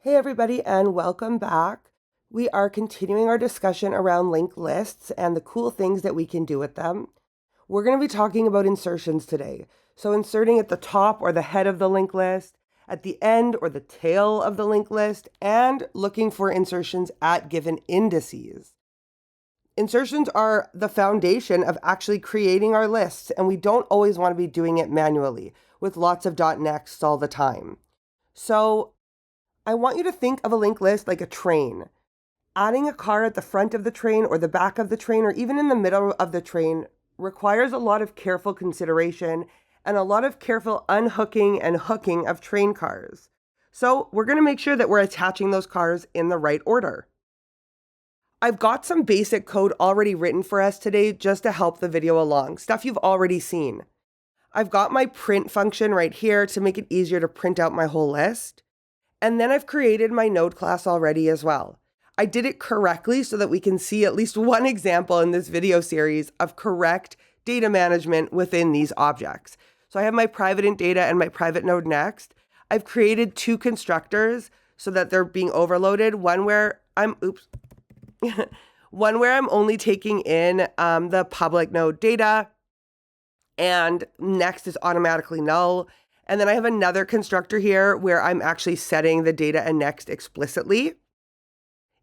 Hey everybody, and welcome back. We are continuing our discussion around linked lists and the cool things that we can do with them. We're going to be talking about insertions today. So inserting at the top or the head of the linked list, at the end or the tail of the linked list, and looking for insertions at given indices. Insertions are the foundation of actually creating our lists, and we don't always want to be doing it manually with lots of .next all the time. So I want you to think of a linked list like a train. Adding a car at the front of the train or the back of the train or even in the middle of the train requires a lot of careful consideration and a lot of careful unhooking and hooking of train cars. So we're going to make sure that we're attaching those cars in the right order. I've got some basic code already written for us today just to help the video along, stuff you've already seen. I've got my print function right here to make it easier to print out my whole list. And then I've created my node class already as well. I did it correctly so that we can see at least one example in this video series of correct data management within these objects. So I have my private int data and my private node next. I've created two constructors so that they're being overloaded. One where I'm only taking in the public node data, and next is automatically null. And then I have another constructor here where I'm actually setting the data and next explicitly.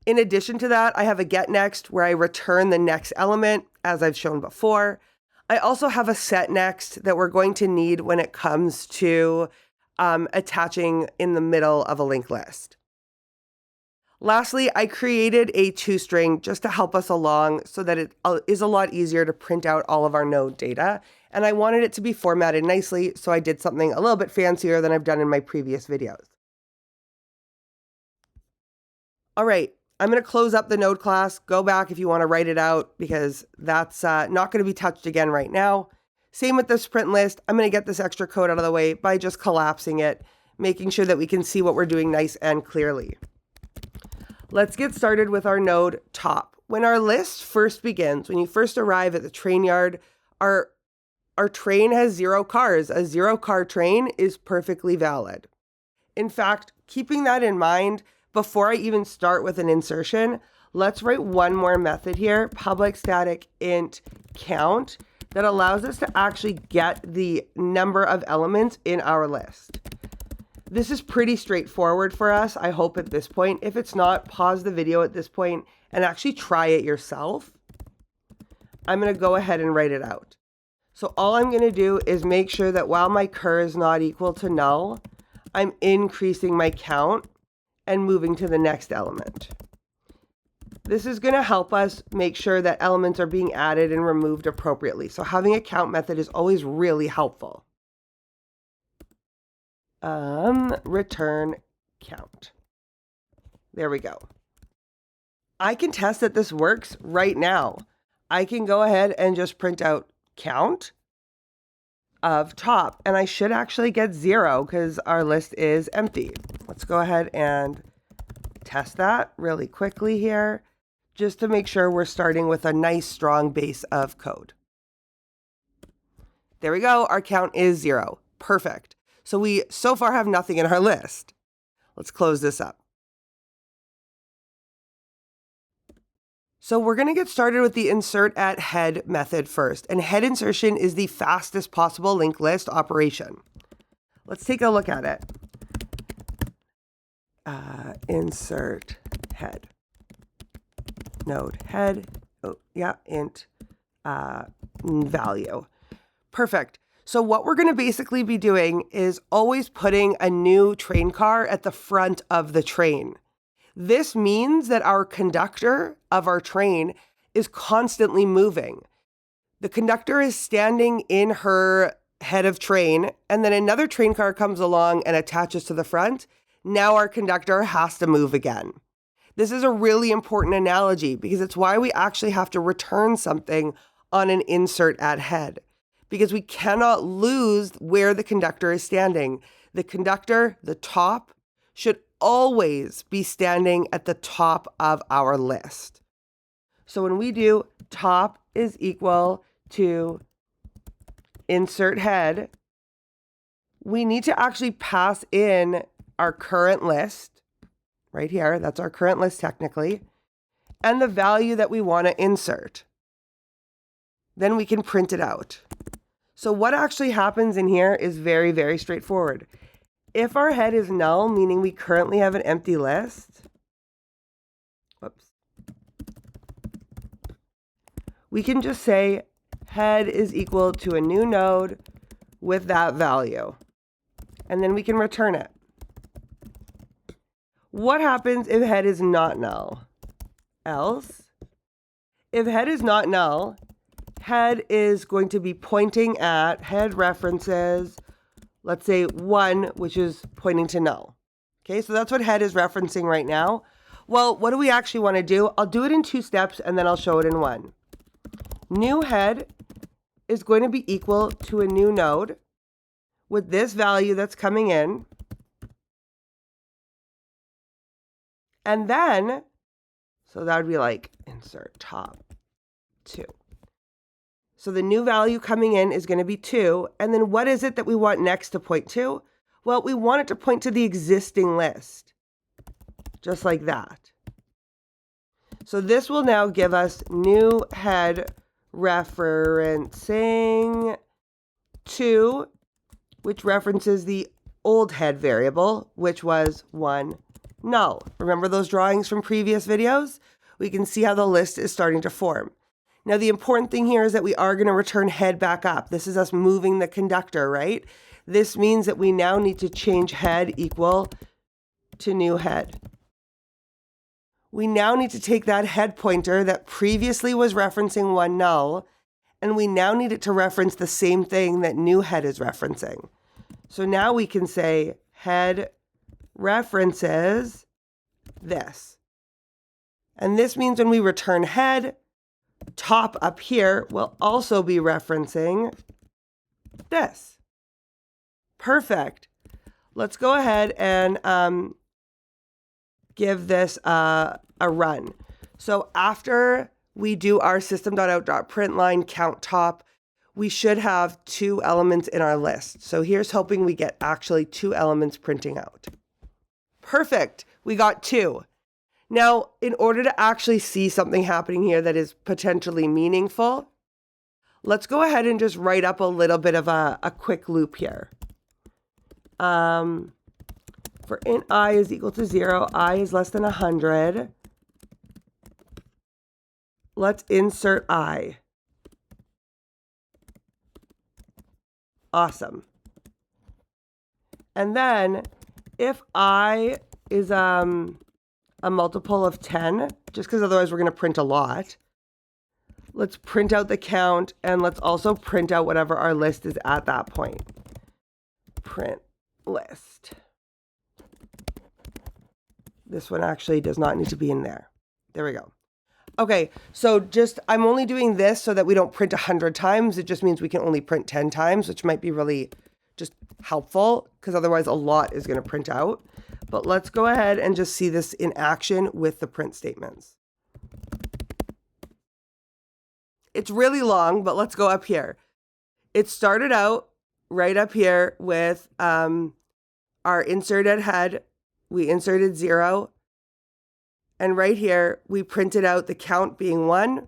In addition to that, I have a get next where I return the next element, as I've shown before. I also have a set next that we're going to need when it comes to attaching in the middle of a linked list. Lastly, I created a toString just to help us along so that it is a lot easier to print out all of our node data. And I wanted it to be formatted nicely, so I did something a little bit fancier than I've done in my previous videos. All right, I'm going to close up the node class. Go back if you want to write it out because that's not going to be touched again right now. Same with the sprint list. I'm going to get this extra code out of the way by just collapsing it, making sure that we can see what we're doing nice and clearly. Let's get started with our node top. When our list first begins, when you first arrive at the train yard, our train has 0 cars. A 0-car train is perfectly valid. In fact, keeping that in mind, before I even start with an insertion, let's write one more method here, public static int count, that allows us to actually get the number of elements in our list. This is pretty straightforward for us, I hope at this point. If it's not, pause the video at this point and actually try it yourself. I'm going to go ahead and write it out. So all I'm going to do is make sure that while my cur is not equal to null, I'm increasing my count and moving to the next element. This is going to help us make sure that elements are being added and removed appropriately. So having a count method is always really helpful. Return count. There we go. I can test that this works right now. I can go ahead and just print out count of top, and I should actually get 0 because our list is empty. Let's go ahead and test that really quickly here, just to make sure we're starting with a nice strong base of code. There we go. Our count is 0. Perfect. So we so far have nothing in our list. Let's close this up. So we're going to get started with the insert at head method first. And head insertion is the fastest possible linked list operation. Let's take a look at it. Insert head. Node head. Oh, yeah, int value. Perfect. So what we're going to basically be doing is always putting a new train car at the front of the train. This means that our conductor of our train is constantly moving. The conductor is standing in her head of train, and then another train car comes along and attaches to the front. Now our conductor has to move again. This is a really important analogy because it's why we actually have to return something on an insert at head, because we cannot lose where the conductor is standing. The conductor, the top, should always be standing at the top of our list. So when we do top is equal to insert head, we need to actually pass in our current list right here. That's our current list technically. And the value that we want to insert. Then we can print it out. So what actually happens in here is very, very straightforward. If our head is null, meaning we currently have an empty list, we can just say head is equal to a new node with that value. And then we can return it. What happens if head is not null? Else, if head is not null, head is going to be pointing at head references, let's say 1, which is pointing to null. Okay, so that's what head is referencing right now. Well, what do we actually want to do? I'll do it in 2 steps and then I'll show it in 1. New head is going to be equal to a new node with this value that's coming in. And then, so that would be like insert top 2. So the new value coming in is going to be 2. And then what is it that we want next to point to? Well, we want it to point to the existing list, just like that. So this will now give us new head referencing 2, which references the old head variable, which was 1 null. Remember those drawings from previous videos? We can see how the list is starting to form. Now, the important thing here is that we are going to return head back up. This is us moving the conductor, right? This means that we now need to change head equal to new head. We now need to take that head pointer that previously was referencing 1 null, and we now need it to reference the same thing that new head is referencing. So now we can say head references this. And this means when we return head, top up here will also be referencing this. Perfect. Let's go ahead and give this a run. So after we do our system.out.println count top, we should have 2 elements in our list. So here's hoping we get actually 2 elements printing out. Perfect. We got 2. Now, in order to actually see something happening here that is potentially meaningful, let's go ahead and just write up a little bit of a quick loop here. For int I is equal to 0, I is less than 100. Let's insert I. Awesome. And then if I is a multiple of 10, just because otherwise we're going to print a lot, let's print out the count, and let's also print out whatever our list is at that point. Print list. This one actually does not need to be in there. There we go. Okay, so I'm only doing this so that we don't print 100 times. It just means we can only print 10 times, which might be really just helpful, because otherwise a lot is going to print out. But let's go ahead and just see this in action with the print statements. It's really long, but let's go up here. It started out right up here with our inserted head. We inserted 0. And right here, we printed out the count being 1.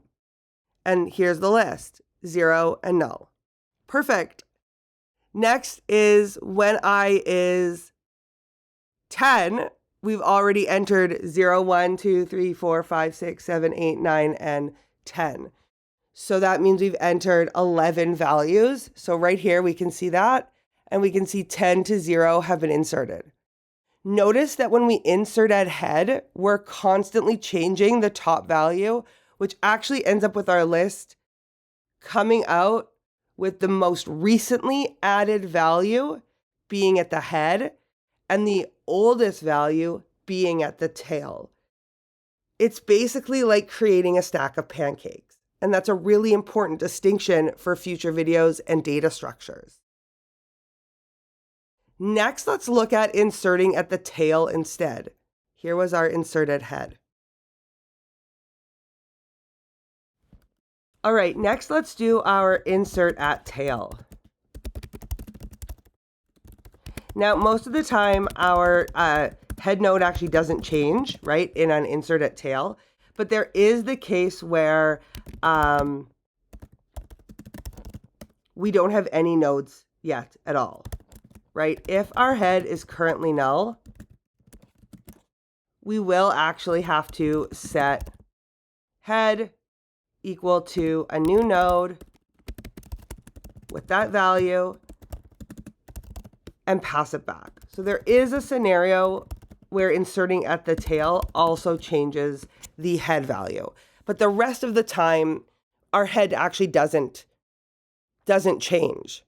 And here's the list, 0 and null. Perfect. Next is when I is 10, we've already entered 0, 1, 2, 3, 4, 5, 6, 7, 8, 9, and 10. So that means we've entered 11 values. So right here, we can see that, and we can see 10 to 0 have been inserted. Notice that when we insert at head, we're constantly changing the top value, which actually ends up with our list coming out with the most recently added value being at the head and the oldest value being at the tail. It's basically like creating a stack of pancakes. And that's a really important distinction for future videos and data structures. Next, let's look at inserting at the tail instead. Here was our inserted head. All right, next let's do our insert at tail. Now, most of the time, our head node actually doesn't change, right, in an insert at tail. But there is the case where we don't have any nodes yet at all, right? If our head is currently null, we will actually have to set head equal to a new node with that value and pass it back. So there is a scenario where inserting at the tail also changes the head value. But the rest of the time, our head actually doesn't change.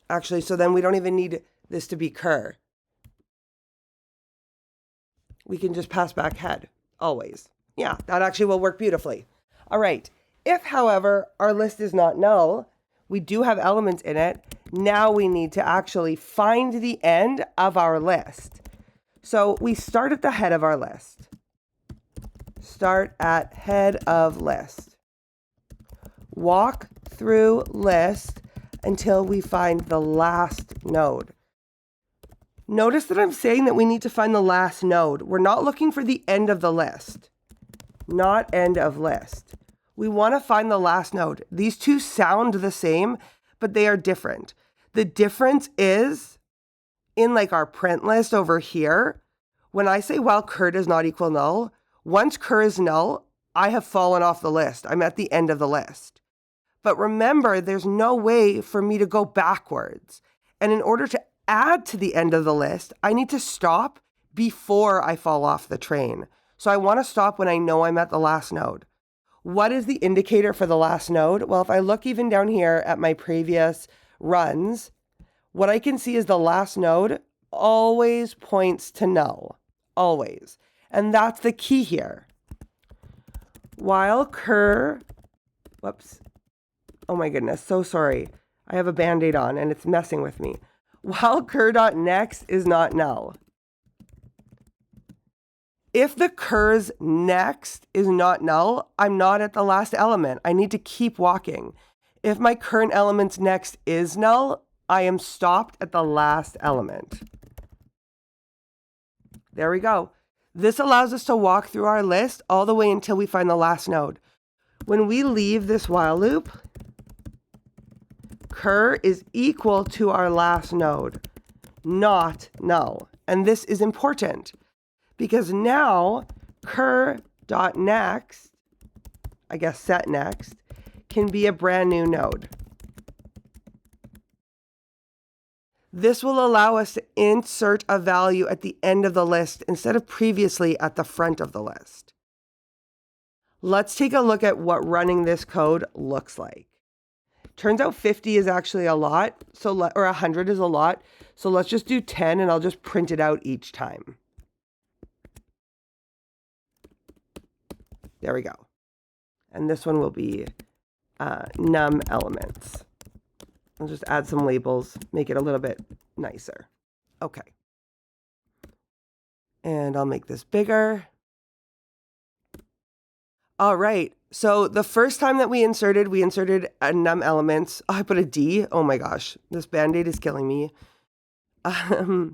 Actually, so then we don't even need this to be cur. We can just pass back head, always. Yeah, that actually will work beautifully. All right. If, however, our list is not null, we do have elements in it. Now we need to actually find the end of our list. So we start at the head of our list. Start at head of list. Walk through list until we find the last node. Notice that I'm saying that we need to find the last node. We're not looking for the end of the list. Not end of list. We want to find the last node. These two sound the same, but they are different. The difference is in like our print list over here, when I say while cur does not equal null, once cur is null, I have fallen off the list. I'm at the end of the list. But remember, there's no way for me to go backwards. And in order to add to the end of the list, I need to stop before I fall off the train. So I want to stop when I know I'm at the last node. What is the indicator for the last node? Well, if I look even down here at my previous runs, what I can see is the last node always points to null. Always. And that's the key here. While cur, whoops. Oh my goodness, so sorry. I have a Band-Aid on and it's messing with me. While cur.next is not null. If the cur's next is not null, I'm not at the last element. I need to keep walking. If my current element's next is null, I am stopped at the last element. There we go. This allows us to walk through our list all the way until we find the last node. When we leave this while loop, cur is equal to our last node, not null. And this is important because now cur.next, I guess set next, can be a brand new node. This will allow us to insert a value at the end of the list instead of previously at the front of the list. Let's take a look at what running this code looks like. Turns out 50 is actually a lot, or 100 is a lot. So let's just do 10 and I'll just print it out each time. There we go. And this one will be num elements. I'll just add some labels, make it a little bit nicer. Okay. And I'll make this bigger. All right. So the first time that we inserted a num elements. Oh, I put a D. Oh my gosh, this Band-Aid is killing me. I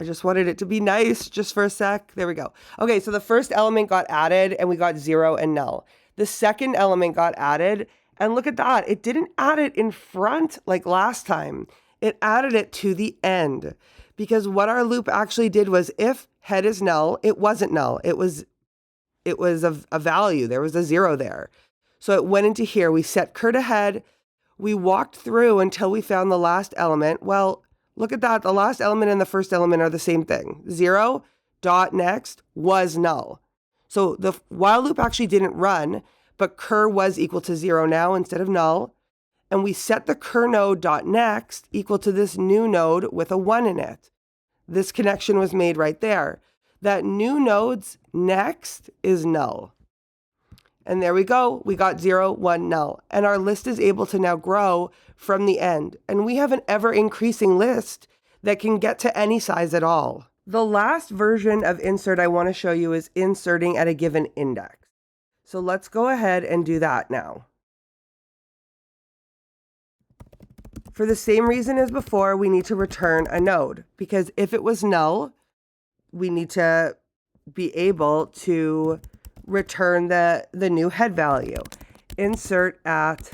just wanted it to be nice just for a sec. There we go. Okay, so the first element got added and we got 0 and null. The second element got added and look at that. It didn't add it in front like last time. It added it to the end because what our loop actually did was if head is null, it wasn't null. It was a value. There was a 0 there. So it went into here. We set cur to head. We walked through until we found the last element. Well, look at that. The last element and the first element are the same thing. 0.next was null. So the while loop actually didn't run, but cur was equal to 0 now instead of null. And we set the cur node.next equal to this new node with a 1 in it. This connection was made right there. That new node's next is null. And there we go. We got 0, 1, null. And our list is able to now grow from the end. And we have an ever increasing list that can get to any size at all. The last version of insert I want to show you is inserting at a given index. So let's go ahead and do that now. For the same reason as before, we need to return a node, because if it was null, we need to be able to return the new head value. Insert at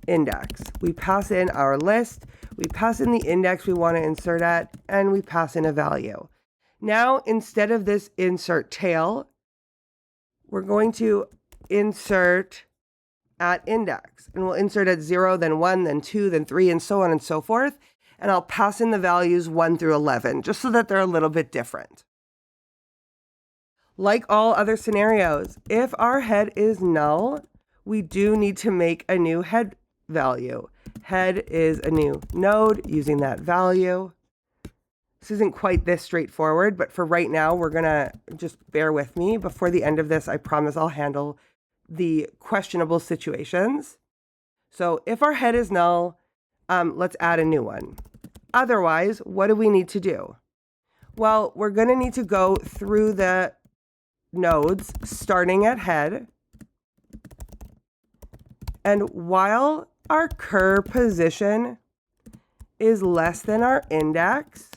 index. We pass in our list, we pass in the index we want to insert at, and we pass in a value. Now, instead of this insert tail, we're going to insert at index, and we'll insert at 0, then 1, then 2, then 3, and so on and so forth. And I'll pass in the values 1 through 11, just so that they're a little bit different. Like all other scenarios, if our head is null, we do need to make a new head value. Head is a new node using that value. This isn't quite this straightforward, but for right now, we're gonna just bear with me. Before the end of this, I promise I'll handle the questionable situations. So if our head is null, let's add a new one. Otherwise, what do we need to do? Well, we're going to need to go through the nodes starting at head. And while our cur position is less than our index,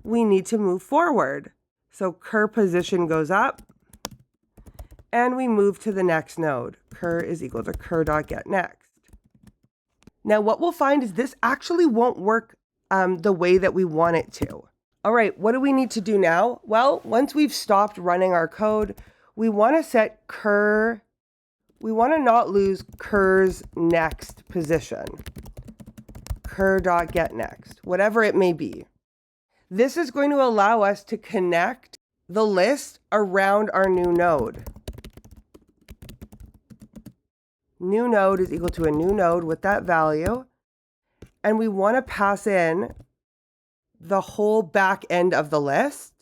we need to move forward. So cur position goes up, and we move to the next node. Cur is equal to cur.getNext. Now what we'll find is this actually won't work the way that we want it to. All right, what do we need to do now? Well, once we've stopped running our code, we want to set cur, we want to not lose cur's next position. Cur.getNext, whatever it may be. This is going to allow us to connect the list around our new node. New node is equal to a new node with that value. And we want to pass in the whole back end of the list.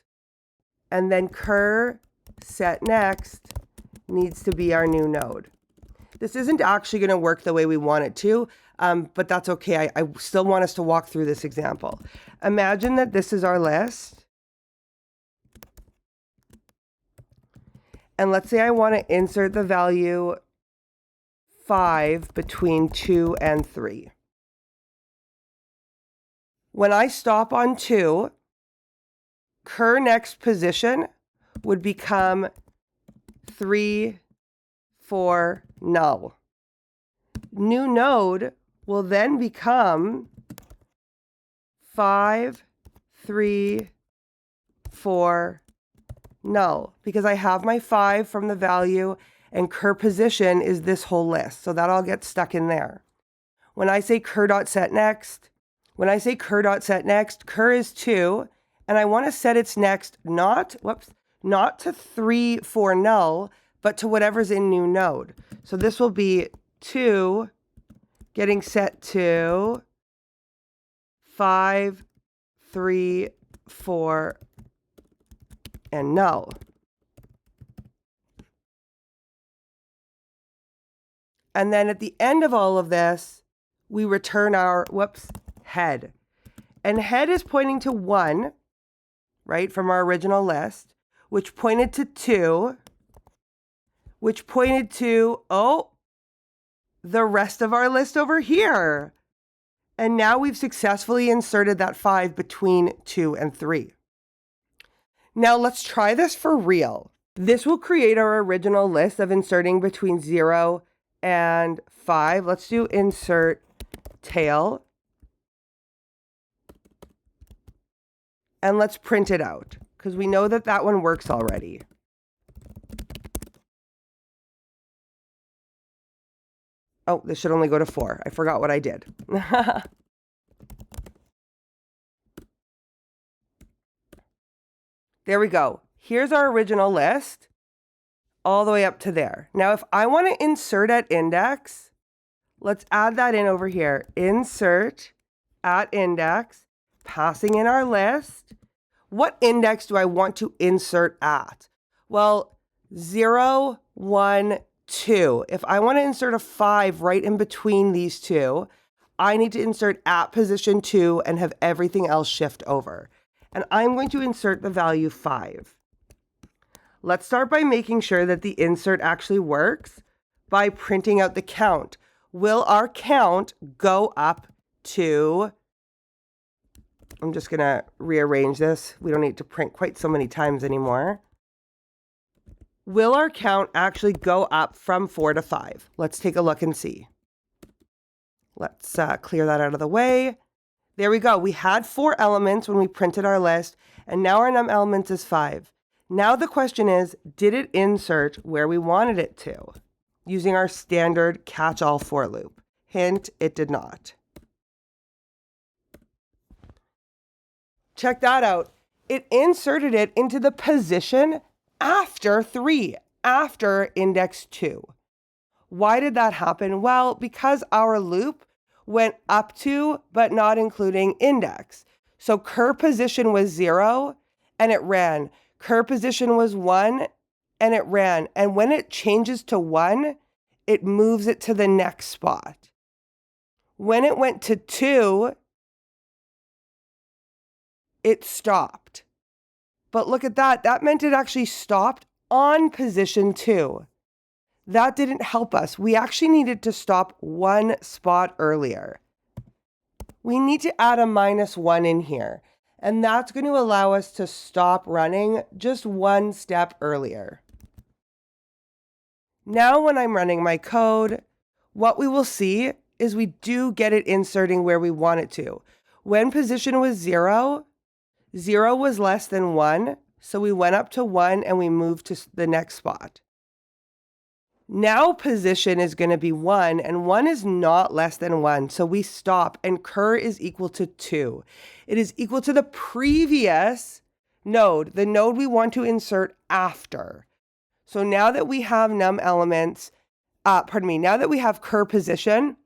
And then cur set next needs to be our new node. This isn't actually going to work the way we want it to, but that's okay. I still want us to walk through this example. Imagine that this is our list. And let's say I want to insert the value 5 between 2 and 3. When I stop on 2, cur next position would become 3, 4, null. New node will then become 5, 3, 4, null, because I have my 5 from the value and cur position is this whole list. So that all gets stuck in there. When I say cur.setNext, cur is 2, and I want to set its next not to 3, 4, null, but to whatever's in new node. So this will be 2 getting set to 5, 3, 4, and null. And then at the end of all of this, we return our, head. And head is pointing to 1, right, from our original list, which pointed to 2, which pointed to, the rest of our list over here. And now we've successfully inserted that 5 between 2 and 3. Now let's try this for real. This will create our original list of inserting between 0 and 5. Let's do insert tail. And let's print it out, because we know that that one works already. Oh, this should only go to 4. I forgot what I did. There we go. Here's our original list, all the way up to there. Now, if I want to insert at index, let's add that in over here. Insert at index, passing in our list. What index do I want to insert at? Well, 0, 1, 2. If I want to insert a 5 right in between these two, I need to insert at position 2 and have everything else shift over. And I'm going to insert the value 5. Let's start by making sure that the insert actually works by printing out the count. Will our count go up 2, I'm just going to rearrange this. We don't need to print quite so many times anymore. Will our count actually go up from 4 to 5? Let's take a look and see. Let's clear that out of the way. There we go. We had 4 elements when we printed our list, and now our num elements is 5. Now the question is, did it insert where we wanted it to? Using our standard catch-all for loop. Hint, it did not. Check that out. It inserted it into the position after 3, after index 2. Why did that happen? Well, because our loop went up to, but not including index. So cur position was 0, and it ran. Cur position was 1, and it ran. And when it changes to 1, it moves it to the next spot. When it went to 2, it stopped. But look at that. That meant it actually stopped on position 2. That didn't help us. We actually needed to stop 1 spot earlier. We need to add a -1 in here, and that's going to allow us to stop running just 1 step earlier. Now when I'm running my code, what we will see is we do get it inserting where we want it to. When position was 0, 0 was less than 1, so we went up to 1 and we moved to the next spot. Now position is going to be 1, and 1 is not less than 1, so we stop, and cur is equal to 2. It is equal to the previous node, the node we want to insert after. So now that we have num elements, now that we have cur position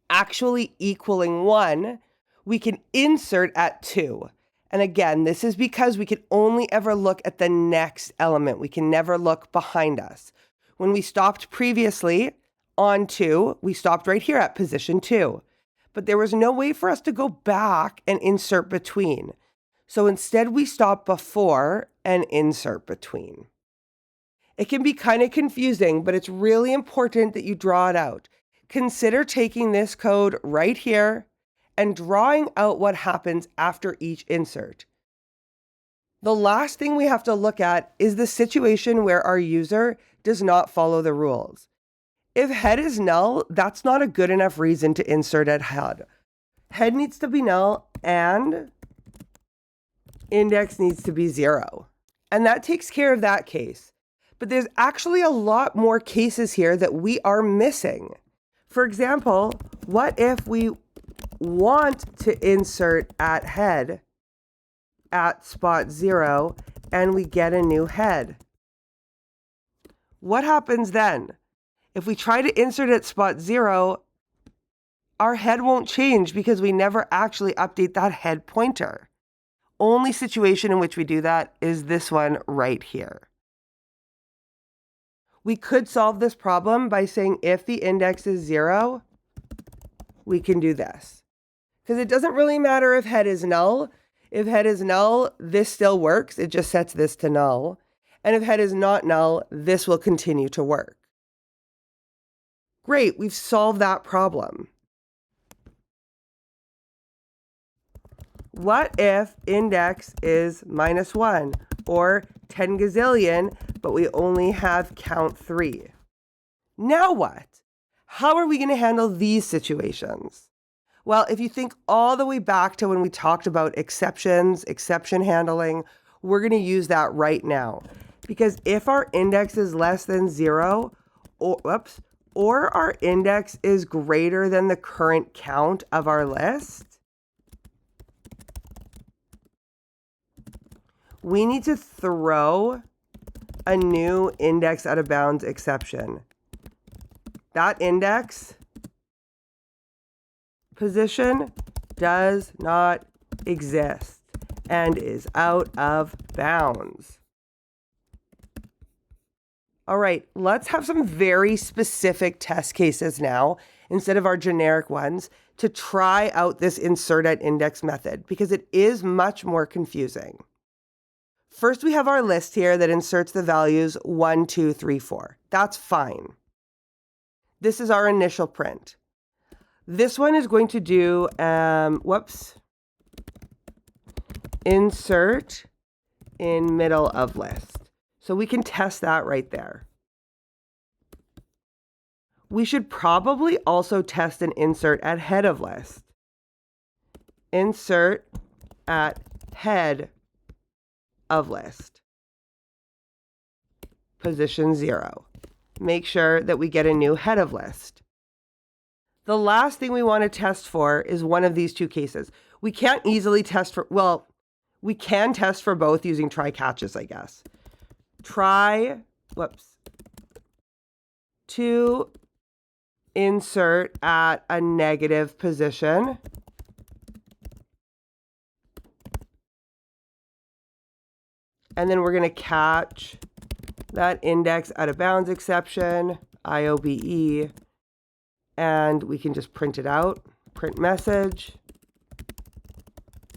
actually equaling 1, we can insert at 2. And again, this is because we can only ever look at the next element. We can never look behind us. When we stopped previously on 2, we stopped right here at position 2. But there was no way for us to go back and insert between. So instead, we stopped before and insert between. It can be kind of confusing, but it's really important that you draw it out. Consider taking this code right here and drawing out what happens after each insert. The last thing we have to look at is the situation where our user does not follow the rules. If head is null, that's not a good enough reason to insert at head. Head needs to be null and index needs to be 0. And that takes care of that case. But there's actually a lot more cases here that we are missing. For example, what if we want to insert at head at spot 0 and we get a new head? What happens then? If we try to insert at spot 0, our head won't change because we never actually update that head pointer. Only situation in which we do that is this one right here. We could solve this problem by saying if the index is 0, we can do this. Because it doesn't really matter if head is null. If head is null, this still works. It just sets this to null. And if head is not null, this will continue to work. Great, we've solved that problem. What if index is -1 or 10 gazillion, but we only have count 3? Now what? How are we going to handle these situations? Well, if you think all the way back to when we talked about exceptions, exception handling, we're going to use that right now. Because if our index is less than 0, or our index is greater than the current count of our list, we need to throw a new index out of bounds exception. That index position does not exist and is out of bounds. All right, let's have some very specific test cases now, instead of our generic ones, to try out this insert at index method, because it is much more confusing. First, we have our list here that inserts the values 1, 2, 3, 4. That's fine. This is our initial print. This one is going to do, insert in middle of list. So we can test that right there. We should probably also test an insert at head of list. Insert at head of list. Position 0. Make sure that we get a new head of list. The last thing we want to test for is one of these two cases. We can't easily test for, well, we can test for both using try catches, I guess. Try, to insert at a negative position. And then we're going to catch that index out of bounds exception, IOBE. And we can just print it out. Print message.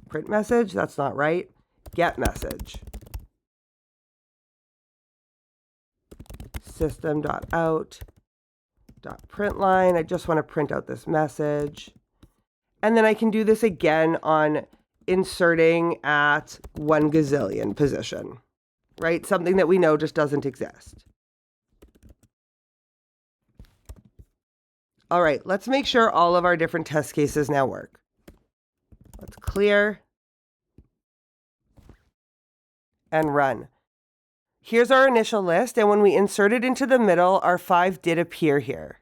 Print message, that's not right. Get message. System.out.println. I just want to print out this message. And then I can do this again on inserting at 1 gazillion position, right? Something that we know just doesn't exist. All right, let's make sure all of our different test cases now work. Let's clear and run. Here's our initial list, and when we insert it into the middle, our 5 did appear here.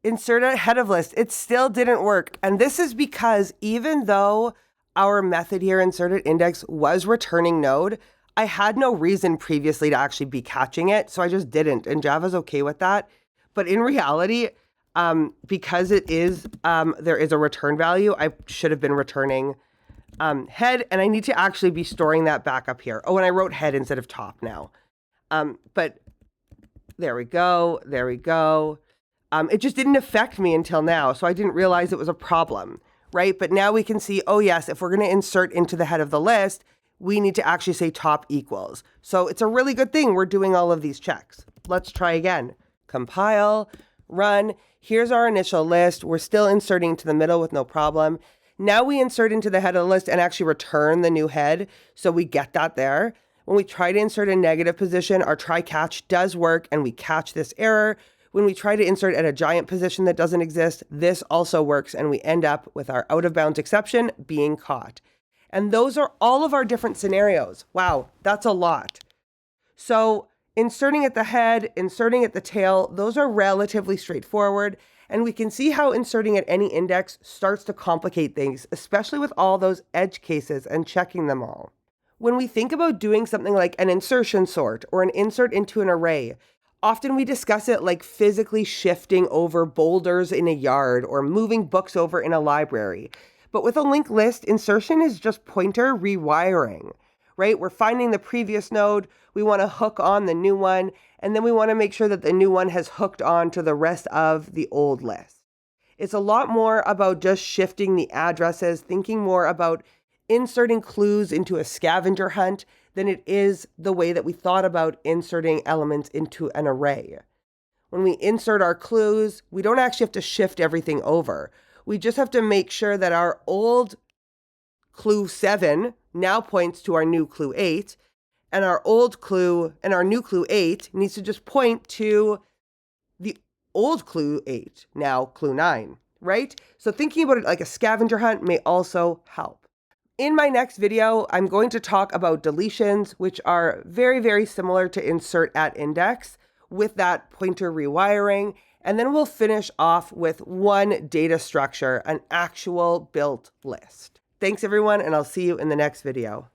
Insert at head of list, it still didn't work. And this is because even though our method here, inserted index, was returning node, I had no reason previously to actually be catching it, so I just didn't, and Java's okay with that. But in reality, because it is, there is a return value, I should have been returning head, and I need to actually be storing that back up here. Oh, and I wrote head instead of top now. But there we go, there we go. It just didn't affect me until now, so I didn't realize it was a problem, right? But now we can see, oh yes, if we're going to insert into the head of the list, we need to actually say top equals. So it's a really good thing we're doing all of these checks. Let's try again. Compile, run. Here's our initial list. We're still inserting into the middle with no problem. Now we insert into the head of the list and actually return the new head. So we get that there. When we try to insert a negative position, our try catch does work and we catch this error. When we try to insert at a giant position that doesn't exist, this also works and we end up with our out of bounds exception being caught. And those are all of our different scenarios. Wow, that's a lot. So inserting at the head, inserting at the tail, those are relatively straightforward. And we can see how inserting at any index starts to complicate things, especially with all those edge cases and checking them all. When we think about doing something like an insertion sort or an insert into an array, often we discuss it like physically shifting over boulders in a yard or moving books over in a library. But with a linked list, insertion is just pointer rewiring, right? We're finding the previous node, we want to hook on the new one, and then we want to make sure that the new one has hooked on to the rest of the old list. It's a lot more about just shifting the addresses, thinking more about inserting clues into a scavenger hunt than it is the way that we thought about inserting elements into an array. When we insert our clues, we don't actually have to shift everything over. We just have to make sure that our old clue 7 now points to our new clue 8, and our old clue and our new clue 8 needs to just point to the old clue 8, now clue 9, right? So thinking about it like a scavenger hunt may also help. In my next video, I'm going to talk about deletions, which are very, very similar to insert at index with that pointer rewiring. And then we'll finish off with one data structure, an actual built list. Thanks everyone, and I'll see you in the next video.